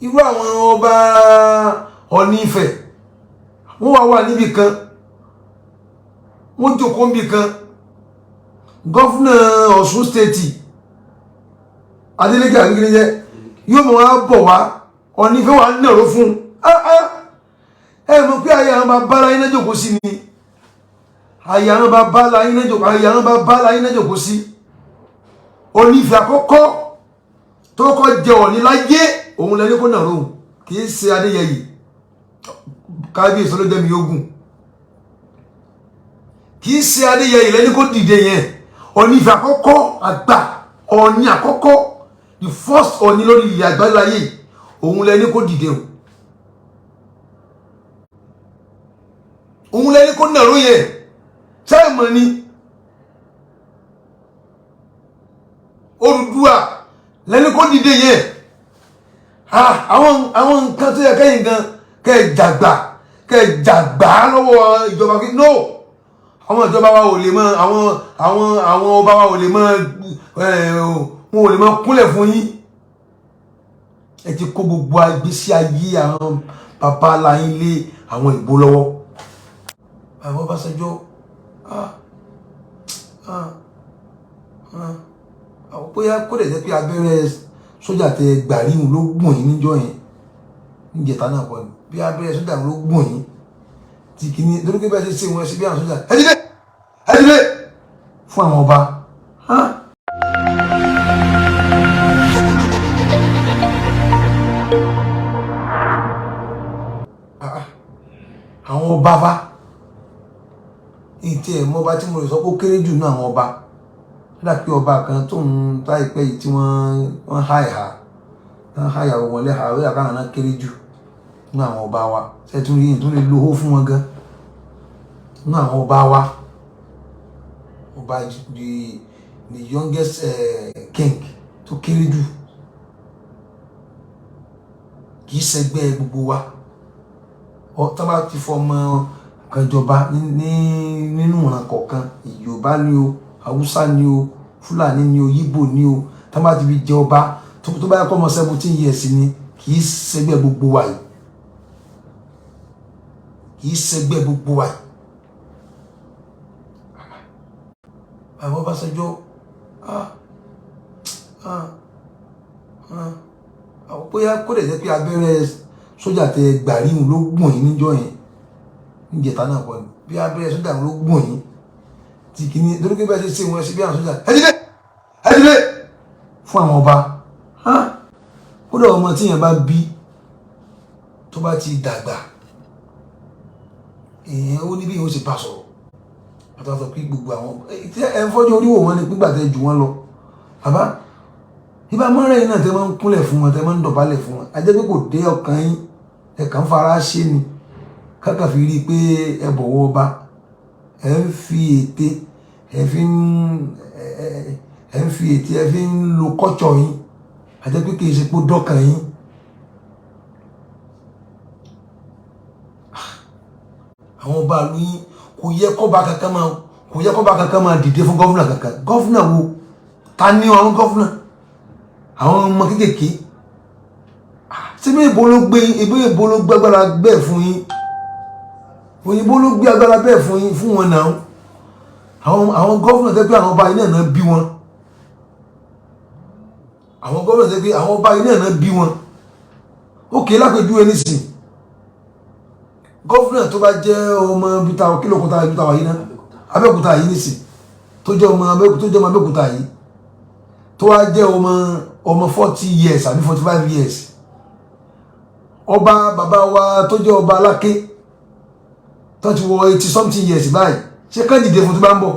irú àwọn ọba Ọọ̀ni Ifẹ̀ wọ́n wà níbi kan wọ́n jókòó níbi kan gọ́fúnà Ọ̀ṣun stéètì Adeleke Akinrinjẹ yóò mọ̀ wá bọ̀ wá Ọọ̀ni Ifẹ̀ wà nàró fún ẹ mọ̀ pé àyà àwọn bàbá láyé náà jókòó sí ni àyà àwọn bàbá láyé náà jókòó sí Ọọ̀ni Ifẹ̀ àkọ́kọ́ tó kọ́ jẹ Ọọ̀ni láyé òun lẹ́ni kó nàró kì í ṣe Adéyẹyè kábíyèsí ló jẹ́ mi ogun kì í ṣe Adéyẹyè lẹ́ni kó dìde yẹn Ọọ̀ni Ifẹ̀ àkọ́kọ́ àgbà Ọọ̀ni àkọ́kọ́ the first Ọọ̀ni lórí ilẹ̀ àgbáláyé òun lẹ́ni kó dìde òun lẹ́ni kó nàró yẹn sẹ́ẹ̀mọ̀ ni Odùduwà lẹ́ni kó dìde yẹn àwọn nǹkan tó yẹ kẹ́yìn gan kẹ́ẹ̀jàgbà lọ́wọ́ ìjọba kí no àwọn ìjọba wa ò lè mọ àwọn ọba wa ò lè mọ wọn ò lè mọ kúnlẹ̀ fún yín ẹ ti kó gbogbo ìgbésí ayé àwọn bàbá aláyín lé àwọn ìbò lọ́wọ́ àwọn Ọbásanjọ́ àwọn bóyá kó lè jẹ́ pé abẹ́rẹ́ sójà tẹ gbàríhùn ló gbọ̀n yín níjọ́ yẹn níjẹta náà pọ̀ ní bí abẹ́rẹ́ sójà ló gbọ̀n yín tí kìíní torí pé bẹ́ẹ̀ ṣe wọn sí bí àwọn sójà ẹ dìde fún àwọn ọba àwọn ọba bá ìtì ẹ̀ mọ́ba tí mo lè sọ pé ó kéré jù ní àwọn ọba nígbà pé ọba kan tó ń táìpẹ́ yìí tí wọ́n há ìyàwó wọn lẹ́hà orí àkáhàn náà kéré jù ní àwọn ọba wa ṣẹ́tún rí yìí tó lè lówó fún wọn gan ní àwọn ọba wa ọba the youngest king tó kéré jù kì í ṣẹgbẹ́ gbogbo wa tó bá ti fọmọ kan jọba nínú ìran kọ̀ọ̀kan Yorùbá ni o Haúsá ni o Fúlàní ni o Yíbò ni o tó bá ti fi jẹ ọba tó bá yẹ kọ́ ọmọ 17 years ni kì í ṣẹgbẹ́ gbogbo wa yìí kì í ṣẹgbẹ́ gbogbo wa yìí àwọn Ọbásanjọ́ àwọn bóyá kó lè jẹ́ pé abẹ́rẹ́ sójà tẹ gbàríhùn ló gbọ̀n yín níjọ́ yẹn níjẹta náà pọ̀ ní bí abẹ́rẹ́ sójà ló gbọ̀n yín tí kìíní torí pé bẹ́ẹ̀ ṣe wọn sí bí àwọn sójà ẹ dìde fún àwọn ọba kódà ọmọ tí yẹn bá bí tó bá ti dàgbà èèyàn ó ní bí yóò ṣe bá sọ̀rọ̀ àtàwọn pé gbogbo àwọn ẹ ń fọ́jú oríwò wọn ni pígbà tẹ jù wọn lọ bàbá ibà mọ́rẹ́ yìí náà tẹ máa ń kúnlẹ̀ fún wọn tẹ máa ń dọ̀bálẹ̀ fún wọn ajẹ́ pé kò dé ọkàn yín ẹ̀ka ń fara ṣe ni káàkà fi rí i pé ẹ bọ̀wọ̀ ọba ẹ ń fi ète ẹ fi ń lo kọ́tsọ̀ yín ajẹ́ pé kì í ṣe pé ó dọ́kàn yín àwọn ọba àlú yín kò yẹ kọ́ba kankan máa dìde fún gọ́fúnà kankan gọ́fúnà wo ta ni àwọn gọ́fúnà àwọn ọmọ kékèké síbí ìbò ló gbé agbára bẹ́ẹ̀ fún yín òyìnbó ló gbé agbára bẹ́ẹ̀ fún yín fún wọn náà àwọn gọ́fúnà tẹ́ pé àwọn ọba iná náà bí wọn àwọn gọ́fúnà tẹ́ pé àwọn ọba iná náà bí wọn ókè lápẹjúwe nísìn gọ́fúnà tó bá jẹ́ ọmọ bíta kílòkúta ìbíta wà yìí náà Abẹ́òkúta yìí nísìn tó jẹ́ ọmọ Abẹ́òkúta yìí tó wá jẹ́ ọmọ 40 years àbí 45 years ọba bàbá wa tó jẹ́ ọba Aláké tó ti wọ 80 something years báyìí ṣé ká dìde fún tó bá ń bọ̀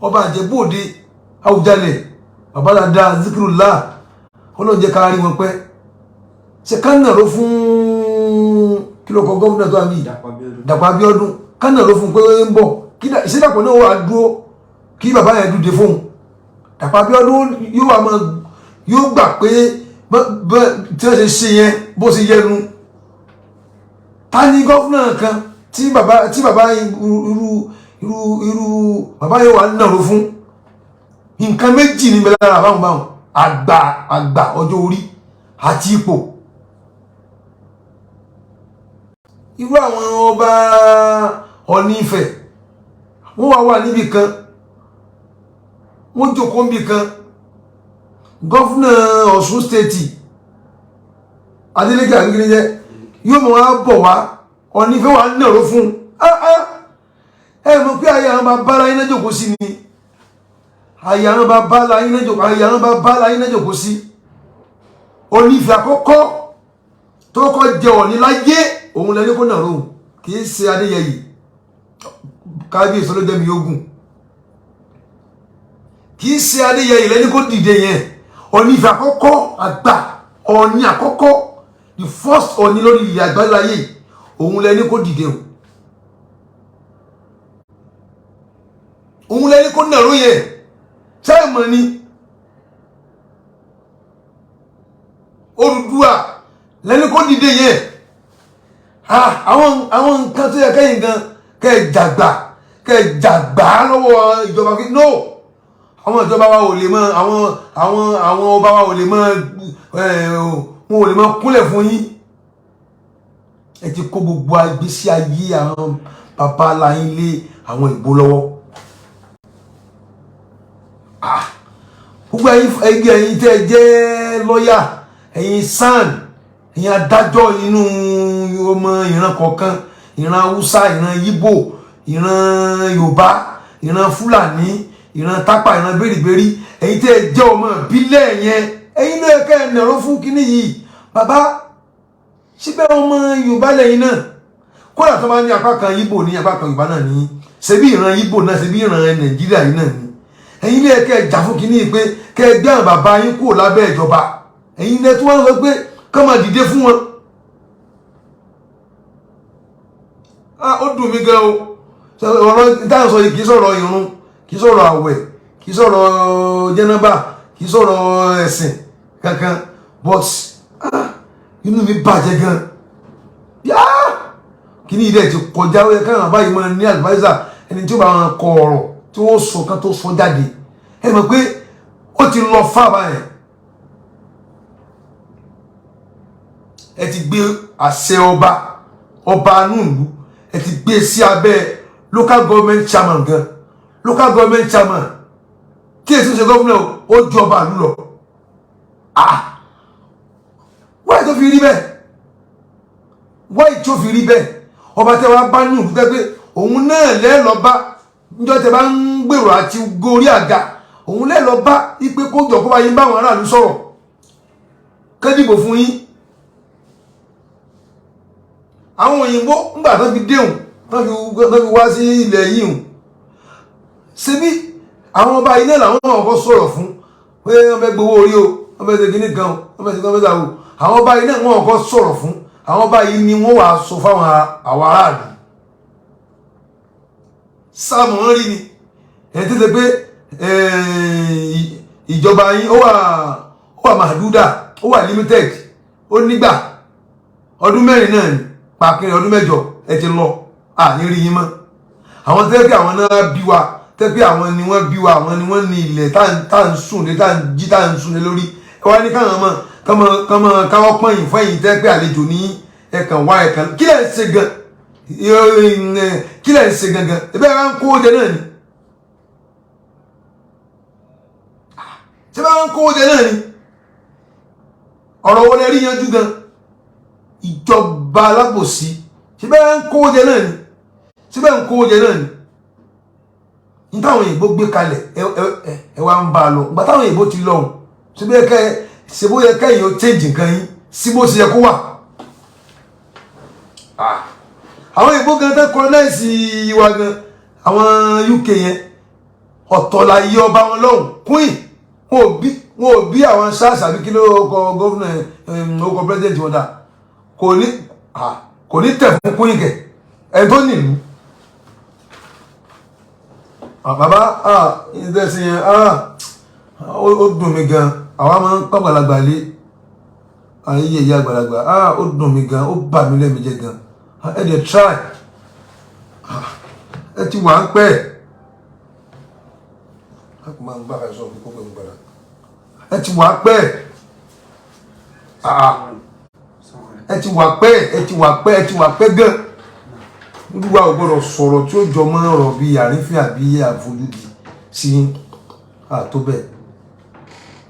ọba Ìjẹ̀bú Òde Àwùjalẹ̀ bàbá dáadáa Zikirullah ọlọ́njẹ́ ká rí wọn pẹ́ ṣé ká nàró fún kílòkọ gómìnà tó àmì Dàpọ̀ Abíọ́dún ká nàró fún pé ń bọ̀ ìṣẹ́dàpọ̀ náà wà dúró kí bàbá yẹn dúde fóun Dàpọ̀ Abíọ́dún yóò gbà pé tí wọ́n ṣe ṣe yẹn bó ṣe yẹnu ta ni gọ́fúnà kan tí bàbá irú bàbá yẹn wà nàró fún nǹkan méjì ní bẹ́ẹ̀ lára báwọn àgbà ọjọ́ orí àti ipò. Irú àwọn ọba Ọọ̀ni Ifẹ̀ wọ́n wà níbi kan, wọ́n jókòó níbi kan, gọ́fúnà Ọ̀ṣun stéètì Adeleke Akinrinjẹ yóò mọ̀ wá bọ̀ wá Ọọ̀ni Ifẹ̀ wà nàró fún ẹ mọ̀ pé ayé àwọn bàbá láyé náà jókòó sí ni, ayé àwọn bàbá láyé náà jókòó sí. Ọọ̀ni Ifẹ̀ àkọ́kọ́ tó kọ́ jẹ Ọọ̀ni láyé òun lẹ́ni kó nàró, kì í ṣe Adéyẹyè kábíyèsí ló jẹ́mi ogun, kì í ṣe Adéyẹyè lẹ́ni kó dìde yẹn. Ọọ̀ni Ifẹ̀ àkọ́kọ́ àgbà, Ọọ̀ni àkọ́kọ́, the first Ọọ̀ni lórí ilẹ̀ àgbáláyé òun lẹ́ni kó dìde o, òun lẹ́ni kó nàró yẹn. ṣáà mọ̀ ni Odùduwà lẹ́ni kó dìde yẹn. àwọn nǹkan tó yẹ kẹ́yìn gan kẹ́ẹ̀jàgbá lọ́wọ́ ìjọba kí no, àwọn ìjọba wa ò lè mọ àwọn ọba wa ò lè mọ wọn ò lè mọ kúnlẹ̀ fún yín. ẹ ti kó gbogbo ìgbésí ayé àwọn bàbá aláyín lé àwọn ìbò lọ́wọ́. gbogbo ẹ̀yin tẹ́ ẹ jẹ́ lọ́yà, ẹ̀yin SAN, ẹ̀yin adájọ́ inú ọmọ ìran kọ̀ọ̀kan, ìran Haúsá, ìran Yíbò, ìran Yorùbá, ìran Fúlàní, ìran Tápà, ìran Bẹ́rìbẹ́rì, ẹ̀yin tẹ́ ẹ jẹ́ ọmọ ìbílẹ̀ yẹn, ẹ̀yin ló yẹ ká ẹ nàró fún kínní yìí. Bàbá síbẹ̀ ọmọ Yorùbá lẹ́yìn náà, kódà tó máa ní apá kan Yíbò ní apá kan Yorùbá náà ní, ṣebí ìran Yíbò náà, ṣebí ìran Nàìjíríà yìí náà ní. ẹ̀yin ló yẹ ká ẹ jà fún kínní pé ká ẹ gbé àwọn bàbá yín kúrò lábẹ́ ìjọba. ẹ̀yin lẹ tí wọ́n sọ pé ká máa dìde fún wọn. Ó dùn mí gan o. ọ̀rọ̀ táwọn sọ yìí kì í sọ̀rọ̀ ìrun, kì í sọ̀rọ̀ àwẹ̀, kì í sọ̀rọ̀ jẹ́nàbà, kì í sọ̀rọ̀ ẹ̀sìn kankan, but inú mi bàjẹ́ gan. kí ni ilé ti kọjá ó yẹ káwọn àbáyé máa ní advisor, ẹni tí ó bá wọn kọ ọ̀rọ̀ tí wọ́n sọ kan tó sọ jáde. ẹ mọ̀ pé ó ti lọ fà báyẹn. ẹ ti gbé àṣẹ ọba nùlù, ẹ ti gbé sí abẹ́ local government chairman gan. local government chairman tí èsì ṣe gómìnà ó ju ọba àlú lọ. wáyé tó fi rí bẹ́ẹ̀, wáyé tó fi rí bẹ́ẹ̀. ọba tẹ wá bá nùlù tẹ́ pé òun náà lẹ́ lọ bá níjọ́ tẹ bá ń gbèrò àti gorí àga, òun lẹ́ lọ bá ipe kó jọ kó bá yín báwọn aráàlú sọ̀rọ̀ kẹ́dìbò fún yín. àwọn òyìnbó ńgbà tó fi déhùn tó fi wá sí ilẹ̀ yìí hùn, ṣebí àwọn ọba ilé làwọn náà kọ́ sọ̀rọ̀ fún pé wọ́n fẹ́ gbowó orí o, wọ́n fẹ́ ṣe kíní kan o, wọ́n fẹ́ ṣe kọ́ mẹ́ta o. àwọn ọba ilé wọn kọ́ sọ̀rọ̀ fún, àwọn ọba yìí ni wọ́n wà sọ fáwọn àwọn aráàlú. sáàmù wọn rí ni ẹ̀ tẹ́tẹ́ pé ìjọba yín ó wà mahduda, ó wà limited, ó nígbà ọdún mẹ́rin náà ni pàkínrin ọdún mẹ́jọ ẹ ti lọ ní rí yín mọ́. àwọn tẹ́ pé àwọn náà bí wa, tẹ́ pé àwọn ni wọ́n bí wa, àwọn ni wọ́n ní ilẹ̀ tá ń sùn lé, tá ń jí, tá ń sùn lé lórí. ẹ wá ní káwọn pọ́yìn fún ẹ̀yìn tẹ́ pé àlejò ní ẹ̀kan wá ẹ̀kan. kí lẹ̀ ń ṣe gan? kí lẹ̀ ń ṣe gangan? ẹ̀bẹ́ ẹ̀ ń kó oúnjẹ náà ni. ṣé bá ń kó oúnjẹ náà ni? ọ̀rọ̀ wọlé rí yanjú gan. ìjọba alábòsí ṣé bẹ́ẹ̀ ń kó oúnjẹ náà ni? ṣé bẹ́ẹ̀ ń kó oúnjẹ náà ni? ní táwọn òyìnbó gbé kalẹ̀ ẹ wá ń bá a lọ. ìgbà táwọn òyìnbó ti lọ ṣe bó yẹ kẹ́yìn ó change nǹkan yín sí bó ṣe yẹ kó wà. àwọn òyìnbó gan tẹ́ colonize wa gan, àwọn UK yẹn ọ̀tọ̀ la yí ọba wọn lọ́hùn queen, wọn ò bí àwọn SARS àbí kí ló kọ gómìnà ọkọ̀ president wọn dà, kò ní tẹ̀ fún queen kẹ̀ ẹ̀ tó nílùú. bàbá ìdẹ́sìn yẹn ó dùn mí gan. àwa máa ń pàgbàlagbà lé ayé ìyá àgbàlagbà. ó dùn mí gan, ó bà mí lẹ́mìí jẹ́ gan. ẹ dẹ̀ try, ẹ ti wà ń pẹ́. a kò máa ń bá ẹ sọ fún kókò ń gbàdá. ẹ ti wà pẹ́ ẹ ti wà pẹ́ gan nígbà ò gbọ́dọ̀ sọ̀rọ̀ tí ó jọ mọ́ ọ̀rọ̀ bíi àrífín àbí àfojúdi sí àtó bẹ́ẹ̀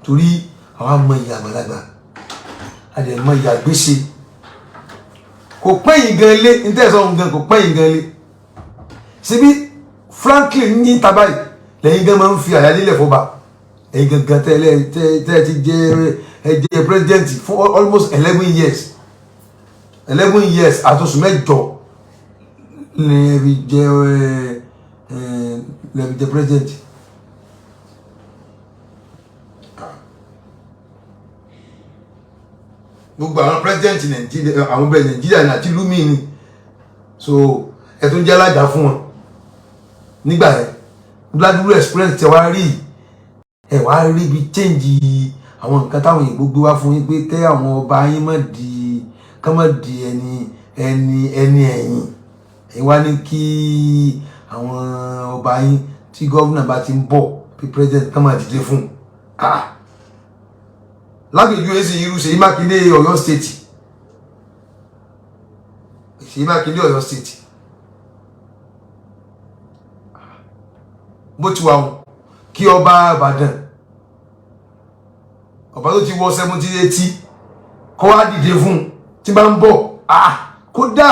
torí àwọn ọmọ ìyá àgbàlagbà àdèmọ ìyá gbèsè kò pẹ́yìn gan lé nítẹ̀sán gan kò pẹ́yìn gan lé síbí Franklin ní tabayi lẹ́yìn gan máa ń fi àyálélẹ̀ fọba ẹ̀yìn gangan tẹ́ ti jẹ́ president for almost 11 years àtọ̀sùn mẹ́jọ lẹ́bi jẹ́ president. Gbogbo àwọn president Nàìjíríà àwọn bẹ̀rẹ̀ Nàìjíríà àti lumi ni so ẹ tún jẹ́ alága fún wọn nígbà yẹn gbádùn experience tẹ wá rí ẹ wá rí bí change àwọn nǹkan táwọn èèyàn gbogbo wá fún yín pé kẹ́ àwọn ọba yín má di ẹni ẹ̀yìn ẹ̀yin wá ní kí àwọn ọba yín tí gọ́vùnà bá ti ń bọ̀ bí president kàn máa dìde fún lágbèjú èsì irú Ṣèyí Mákindé Ọ̀yọ́ state Ṣèyí Mákindé Ọ̀yọ́ state bó ti wà wọn kí ọba Ìbàdàn ọba tó ti wọ 70-80 kọ́ wá dìde fún tí bá ń bọ̀ kódà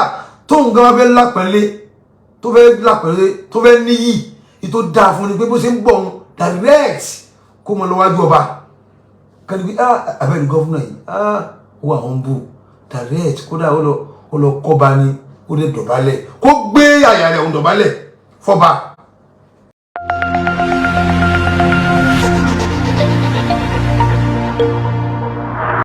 tó nǹkan wá fẹ́ lápẹ̀lẹ́ tó fẹ́ níyì ìtò dáa fún ni pé bó ṣe ń bọ̀ direct kó mọ lọ́wájú ọba kani bi abẹ́rẹ́ gọ́fúnà yìí ó wà wọ́n bù direct kódà ó lọ kọ́ba ni ó lè dọ̀bálẹ̀ kó gbé àyà rẹ̀ òun dọ̀bálẹ̀ fọba